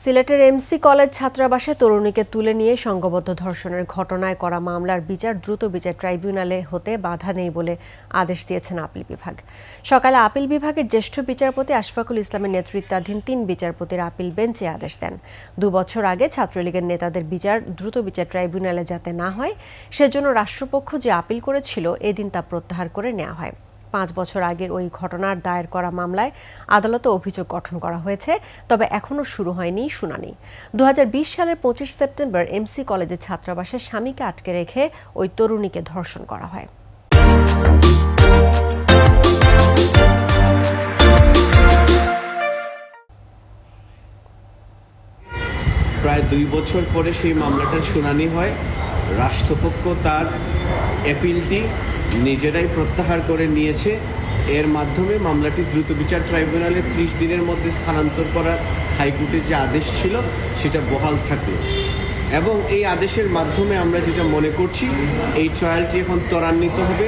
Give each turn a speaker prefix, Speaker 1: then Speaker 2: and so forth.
Speaker 1: সিলেটের MC college ছাত্রাবাসে তরুণীকে তুলে নিয়ে সংঘবদ্ধ ধর্ষণের ঘটনায় করা মামলার বিচার দ্রুত বিচার ট্রাইব্যুনালে হতে বাধা নেই বলে আদেশ দিয়েছেন আপিল বিভাগ। সকালে আপিল বিভাগের জ্যেষ্ঠ বিচারপতি আশফাকুল ইসলামের নেতৃত্বাধীন ৩ বিচারপতির আপিল বেঞ্চে আদেশ দেন। ২ বছর আগে ছাত্রলীগের নেতাদের বিচার দ্রুত বিচার ট্রাইব্যুনালে যাতে না হয় সেজন্য রাষ্ট্রপক্ষ যে আপিল করেছিল এদিন তা প্রত্যাহার করে নেওয়া হয়। ৫ বছর আগের ওই ঘটনার দায়ের করা মামলায় আদালতে অভিযোগ গঠন করা হয়েছে, তবে এখনো শুরু হয়নি শুনানি। ২০২০ সালের ২৫ সেপ্টেম্বর এমসি কলেজের ছাত্রাবাসে স্বামীকে আটকে রেখে ওই তরুণীকে ধর্ষণ করা হয়।
Speaker 2: প্রায় ২ বছর পরে সেই মামলাটার শুনানি হয়। রাষ্ট্রপক্ষ তার অ্যাপিলটি নিজেরাই প্রত্যাহার করে নিয়েছে। এর মাধ্যমে মামলাটি দ্রুত বিচার ট্রাইব্যুনালে ৩০ দিনের মধ্যে স্থানান্তর করার হাইকোর্টের যে আদেশ ছিল সেটা বহাল থাকলো এবং এই আদেশের মাধ্যমে আমরা যেটা মনে করছি এই ট্রায়ালটি এখন ত্বরান্বিত হবে।